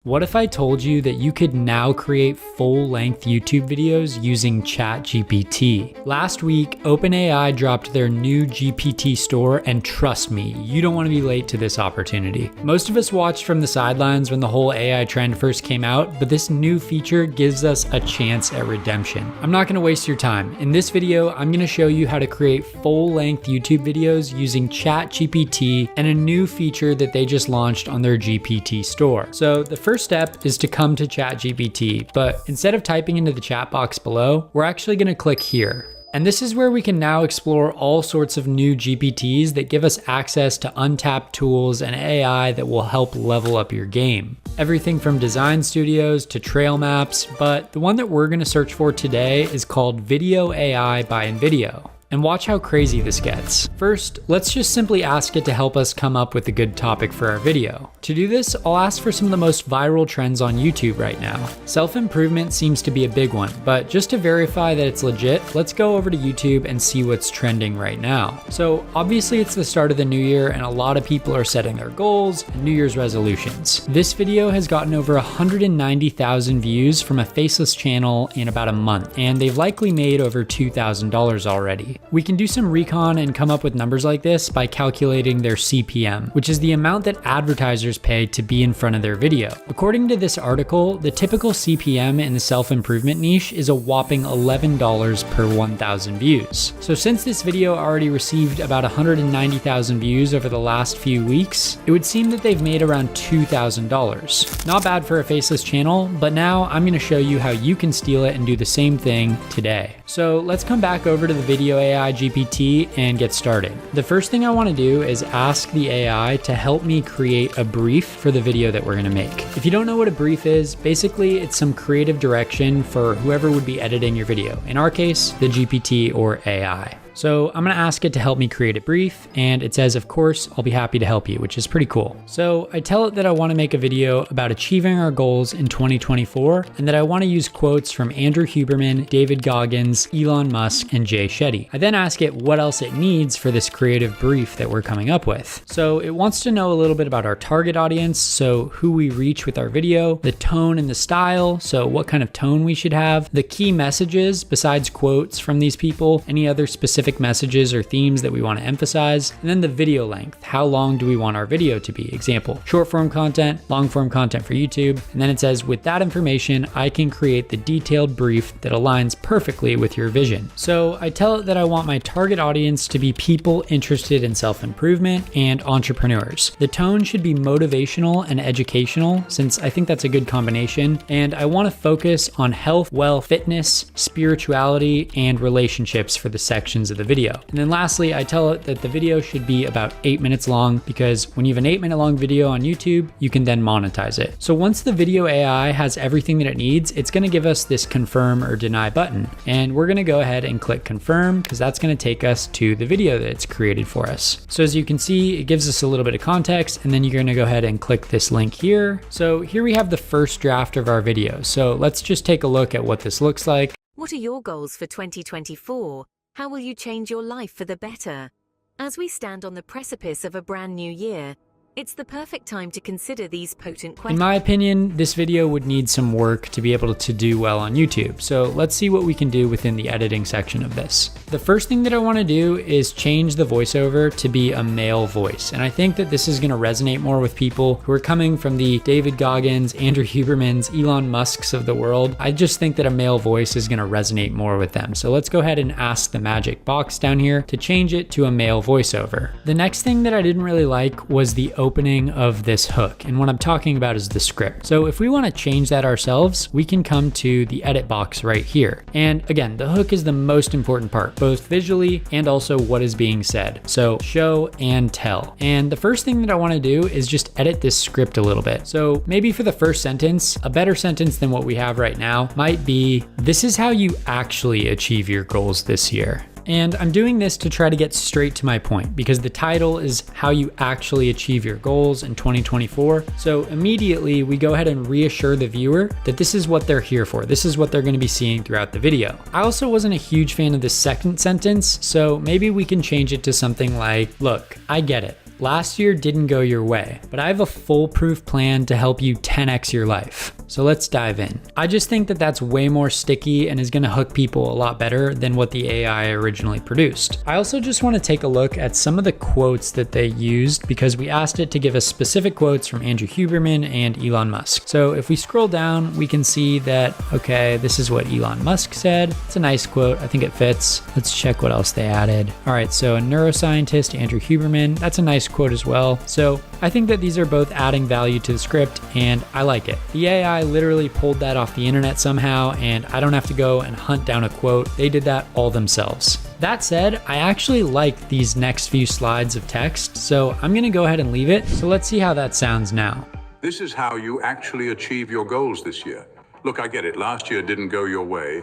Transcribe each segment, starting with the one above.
What if I told you that you could now create full-length YouTube videos using ChatGPT? Last week, OpenAI dropped their new GPT store, and trust me, you don't want to be late to this opportunity. Most of us watched from the sidelines when the whole AI trend first came out, but this new feature gives us a chance at redemption. I'm not going to waste your time. In this video, I'm going to show you how to create full-length YouTube videos using ChatGPT and a new feature that they just launched on their GPT store. So the first step is to come to ChatGPT, but instead of typing into the chat box below, we're actually going to click here. And this is where we can now explore all sorts of new GPTs that give us access to untapped tools and AI that will help level up your game. Everything from design studios to trail maps, but the one that we're going to search for today is called Video AI by NVIDIA. And watch how crazy this gets. First, let's just simply ask it to help us come up with a good topic for our video. To do this, I'll ask for some of the most viral trends on YouTube right now. Self-improvement seems to be a big one, but just to verify that it's legit, let's go over to YouTube and see what's trending right now. So obviously it's the start of the new year and a lot of people are setting their goals and New Year's resolutions. This video has gotten over 190,000 views from a faceless channel in about a month, and they've likely made over $2,000 already. We can do some recon and come up with numbers like this by calculating their CPM, which is the amount that advertisers pay to be in front of their video. According to this article, the typical CPM in the self-improvement niche is a whopping $11 per 1,000 views. So since this video already received about 190,000 views over the last few weeks, it would seem that they've made around $2,000. Not bad for a faceless channel, but now I'm going to show you how you can steal it and do the same thing today. So let's come back over to the Video AI GPT and get started. The first thing I want to do is ask the AI to help me create a brief for the video that we're going to make. If you don't know what a brief is, basically it's some creative direction for whoever would be editing your video. In our case, the GPT or AI. So I'm going to ask it to help me create a brief, and it says, of course, I'll be happy to help you, which is pretty cool. So I tell it that I want to make a video about achieving our goals in 2024, and that I want to use quotes from Andrew Huberman, David Goggins, Elon Musk, and Jay Shetty. I then ask it what else it needs for this creative brief that we're coming up with. So it wants to know a little bit about our target audience, so who we reach with our video, the tone and the style, so what kind of tone we should have, the key messages besides quotes from these people, any other specific messages or themes that we want to emphasize, and then the video length. How long do we want our video to be? Example, short form content, long form content for YouTube. And then it says, with that information, I can create the detailed brief that aligns perfectly with your vision. So I tell it that I want my target audience to be people interested in self-improvement and entrepreneurs. The tone should be motivational and educational, since I think that's a good combination. And I want to focus on health, wealth, fitness, spirituality, and relationships for the sections of the video. And then lastly, I tell it that the video should be about 8 minutes long, because when you have an 8-minute long video on YouTube, you can then monetize it. So once the Video AI has everything that it needs, it's going to give us this confirm or deny button. And we're going to go ahead and click confirm, because that's going to take us to the video that it's created for us. So as you can see, it gives us a little bit of context, and then you're going to go ahead and click this link here. So here we have the first draft of our video. So let's just take a look at what this looks like. What are your goals for 2024? How will you change your life for the better? As we stand on the precipice of a brand new year, it's the perfect time to consider these potent questions. In my opinion, this video would need some work to be able to do well on YouTube. So let's see what we can do within the editing section of this. The first thing that I want to do is change the voiceover to be a male voice. And I think that this is going to resonate more with people who are coming from the David Goggins, Andrew Hubermans, Elon Musks of the world. I just think that a male voice is going to resonate more with them. So let's go ahead and ask the magic box down here to change it to a male voiceover. The next thing that I didn't really like was the opening of this hook, and what I'm talking about is the script. So if we want to change that ourselves, we can come to the edit box right here. And again, the hook is the most important part, both visually and also what is being said. So show and tell. And the first thing that I want to do is just edit this script a little bit. So maybe for the first sentence, a better sentence than what we have right now might be, this is how you actually achieve your goals this year. And I'm doing this to try to get straight to my point, because the title is how you actually achieve your goals in 2024. So immediately we go ahead and reassure the viewer that this is what they're here for. This is what they're going to be seeing throughout the video. I also wasn't a huge fan of the second sentence, so maybe we can change it to something like, look, I get it. last year didn't go your way, but I have a foolproof plan to help you 10x your life. So let's dive in. I just think that that's way more sticky and is gonna hook people a lot better than what the AI originally produced. I also just wanna take a look at some of the quotes that they used because we asked it to give us specific quotes from Andrew Huberman and Elon Musk. So if we scroll down, we can see that, okay, this is what Elon Musk said. It's a nice quote, I think it fits. Let's check what else they added. All right, so a neuroscientist, Andrew Huberman, that's a nice quote as well. So I think that these are both adding value to the script and I like it. The AI literally pulled that off the internet somehow and I don't have to go and hunt down a quote. They did that all themselves. That said, I actually like these next few slides of text, so I'm gonna go ahead and leave it. So let's see how that sounds now. This is how you actually achieve your goals this year. Look, I get it, last year didn't go your way,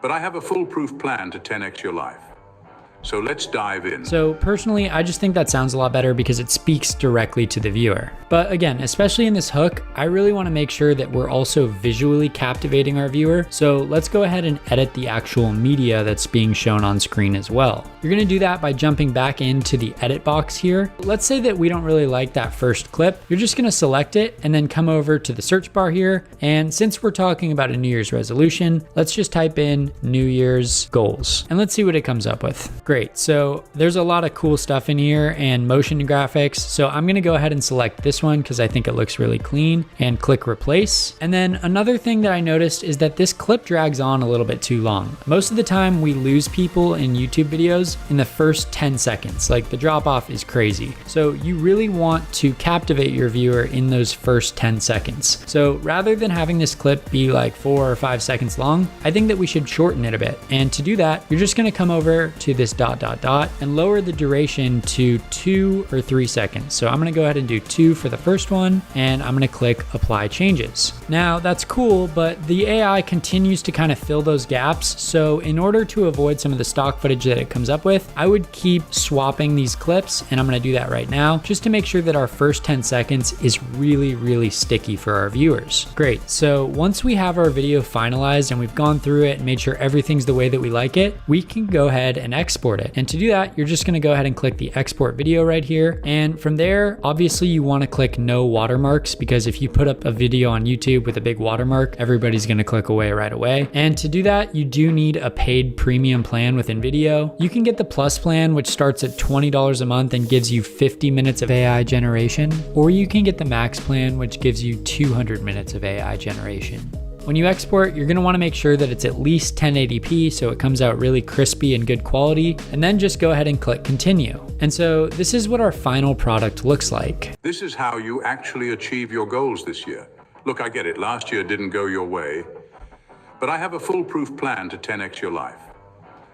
but I have a foolproof plan to 10x your life. So let's dive in. So personally, I just think that sounds a lot better because it speaks directly to the viewer. But again, especially in this hook, I really want to make sure that we're also visually captivating our viewer. So let's go ahead and edit the actual media that's being shown on screen as well. You're going to do that by jumping back into the edit box here. Let's say that we don't really like that first clip. You're just going to select it and then come over to the search bar here. And since we're talking about a New Year's resolution, let's just type in New Year's goals and let's see what it comes up with. Great, so there's a lot of cool stuff in here and motion graphics. So I'm gonna go ahead and select this one because I think it looks really clean and click replace. And then another thing that I noticed is that this clip drags on a little bit too long. Most of the time we lose people in YouTube videos in the first 10 seconds, like the drop off is crazy. So you really want to captivate your viewer in those first 10 seconds. So rather than having this clip be like 4 or 5 seconds long, I think that we should shorten it a bit. And to do that, you're just gonna come over to this ... and lower the duration to 2 or 3 seconds. So I'm gonna go ahead and do 2 for the first one, and I'm gonna click apply changes. Now that's cool, but the AI continues to kind of fill those gaps. So in order to avoid some of the stock footage that it comes up with, I would keep swapping these clips, and I'm gonna do that right now, just to make sure that our first 10 seconds is really, really sticky for our viewers. Great, so once we have our video finalized and we've gone through it and made sure everything's the way that we like it, we can go ahead and export it. And to do that, you're just gonna go ahead and click the export video right here. And from there, obviously you wanna click no watermarks, because if you put up a video on YouTube with a big watermark, everybody's gonna click away right away. And to do that, you do need a paid premium plan within video. You can get the Plus plan, which starts at $20 a month and gives you 50 minutes of AI generation, or you can get the Max plan, which gives you 200 minutes of AI generation. When you export, you're gonna wanna make sure that it's at least 1080p so it comes out really crispy and good quality, and then just go ahead and click continue. And so this is what our final product looks like. This is how you actually achieve your goals this year. Look, I get it, last year didn't go your way, but I have a foolproof plan to 10x your life.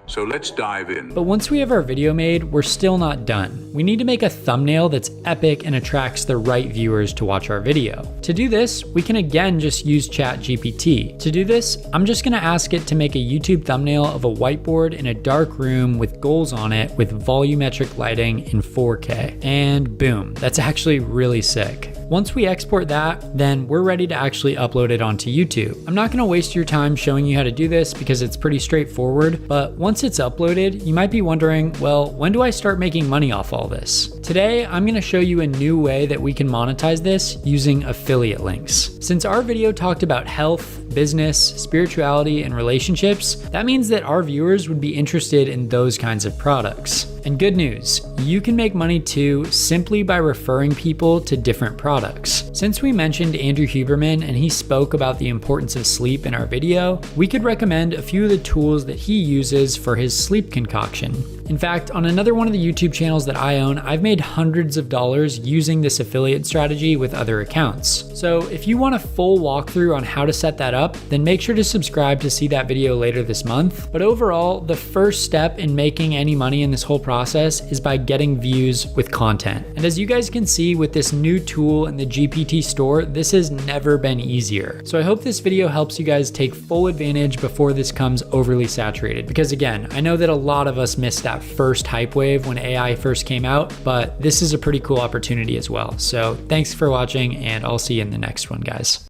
So let's dive in. But once we have our video made, we're still not done. We need to make a thumbnail that's epic and attracts the right viewers to watch our video. To do this, we can again just use ChatGPT. To do this, I'm just gonna ask it to make a YouTube thumbnail of a whiteboard in a dark room with goals on it with volumetric lighting in 4K. And boom, that's actually really sick. Once we export that, then we're ready to actually upload it onto YouTube. I'm not gonna waste your time showing you how to do this because it's pretty straightforward, but once it's uploaded, you might be wondering, well, when do I start making money off all this? Today, I'm gonna show you a new way that we can monetize this using affiliate links. Since our video talked about health, business, spirituality, and relationships, that means that our viewers would be interested in those kinds of products. And good news, you can make money too simply by referring people to different products. Since we mentioned Andrew Huberman and he spoke about the importance of sleep in our video, we could recommend a few of the tools that he uses for his sleep concoction. In fact, on another one of the YouTube channels that I own, I've made hundreds of dollars using this affiliate strategy with other accounts. So if you want a full walkthrough on how to set that up, then make sure to subscribe to see that video later this month. But overall, the first step in making any money in this whole process is by getting views with content. And as you guys can see with this new tool in the GPT store, this has never been easier. So I hope this video helps you guys take full advantage before this comes overly saturated. Because again, I know that a lot of us missed that first hype wave when AI first came out, but this is a pretty cool opportunity as well. So thanks for watching, and I'll see you in the next one, guys.